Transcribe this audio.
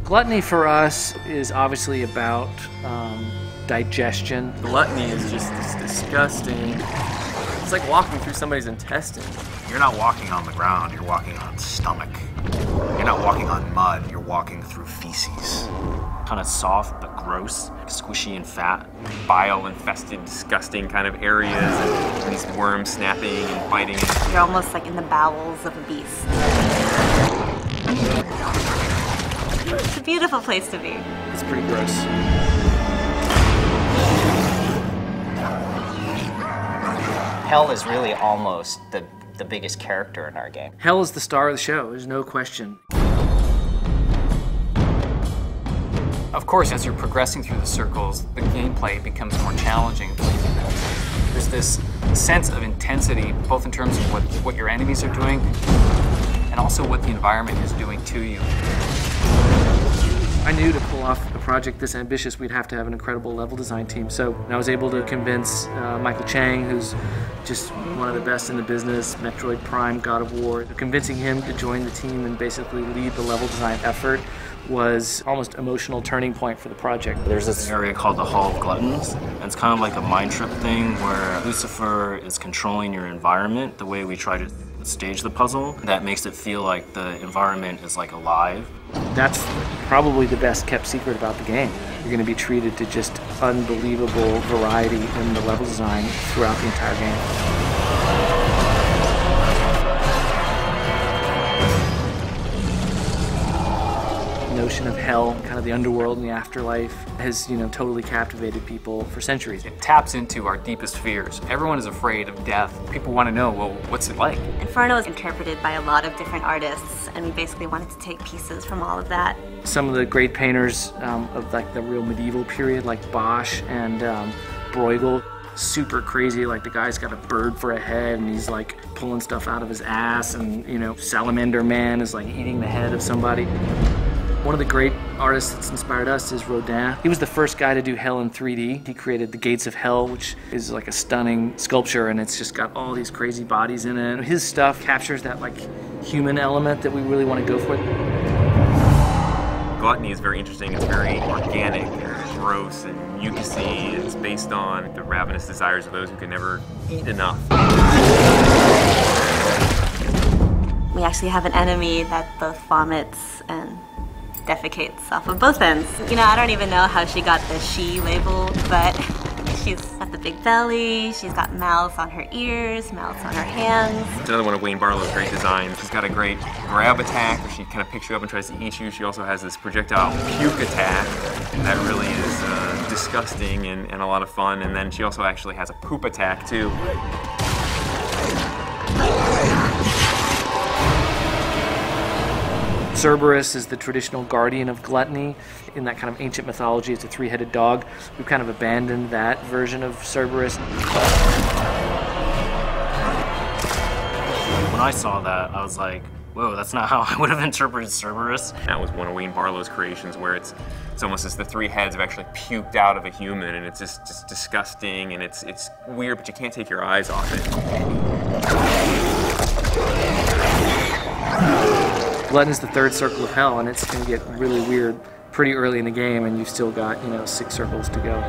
Gluttony for us is obviously about digestion. Gluttony is just this disgusting. It's like walking through somebody's intestine. You're not walking on the ground, you're walking on stomach. You're not walking on mud, you're walking through feces. Kind of soft but gross, squishy and fat. Bile-infested, disgusting kind of areas, and these worms snapping and biting. You're almost like in the bowels of a beast. It's a beautiful place to be. It's pretty gross. Hell is really almost the biggest character in our game. Hell is the star of the show, there's no question. Of course, as you're progressing through the circles, the gameplay becomes more challenging. There's this sense of intensity, both in terms of what your enemies are doing, and also what the environment is doing to you. I knew to pull off a project this ambitious, we'd have to have an incredible level design team. So I was able to convince Michael Chang, who's just one of the best in the business, Metroid Prime, God of War. Convincing him to join the team and basically lead the level design effort was almost an emotional turning point for the project. There's this area called the Hall of Gluttons, and it's kind of like a mind trip thing where Lucifer is controlling your environment the way we try to stage the puzzle. That makes it feel like the environment is like alive. That's probably the best kept secret about the game. You're going to be treated to just unbelievable variety in the level design throughout the entire game. The notion of hell, kind of the underworld and the afterlife, has, totally captivated people for centuries. It taps into our deepest fears. Everyone is afraid of death. People want to know, well, what's it like? Inferno is interpreted by a lot of different artists, and we basically wanted to take pieces from all of that. Some of the great painters of like the real medieval period, like Bosch and Bruegel, super crazy. Like the guy's got a bird for a head, and he's like pulling stuff out of his ass, and Salamander Man is like eating the head of somebody. One of the great artists that's inspired us is Rodin. He was the first guy to do hell in 3D. He created the Gates of Hell, which is like a stunning sculpture, and it's just got all these crazy bodies in it. His stuff captures that like human element that we really want to go for. Gluttony is very interesting. It's very organic, and gross, and mucusy. It's based on the ravenous desires of those who can never eat enough. We actually have an enemy that both vomits and defecates off of both ends. I don't even know how she got the she label, but she's got the big belly, she's got mouths on her ears, mouths on her hands. It's another one of Wayne Barlow's great designs. She's got a great grab attack where she kind of picks you up and tries to eat you. She also has this projectile puke attack that really is disgusting and a lot of fun. And then she also actually has a poop attack too. Cerberus is the traditional guardian of gluttony. In that kind of ancient mythology, it's a three-headed dog. We've kind of abandoned that version of Cerberus. When I saw that, I was like, whoa, that's not how I would have interpreted Cerberus. That was one of Wayne Barlow's creations where it's almost as the three heads have actually puked out of a human, and it's just disgusting, and it's weird, but you can't take your eyes off it. Gluttony is the third circle of hell, and it's going to get really weird pretty early in the game, and you've still got, 6 circles to go.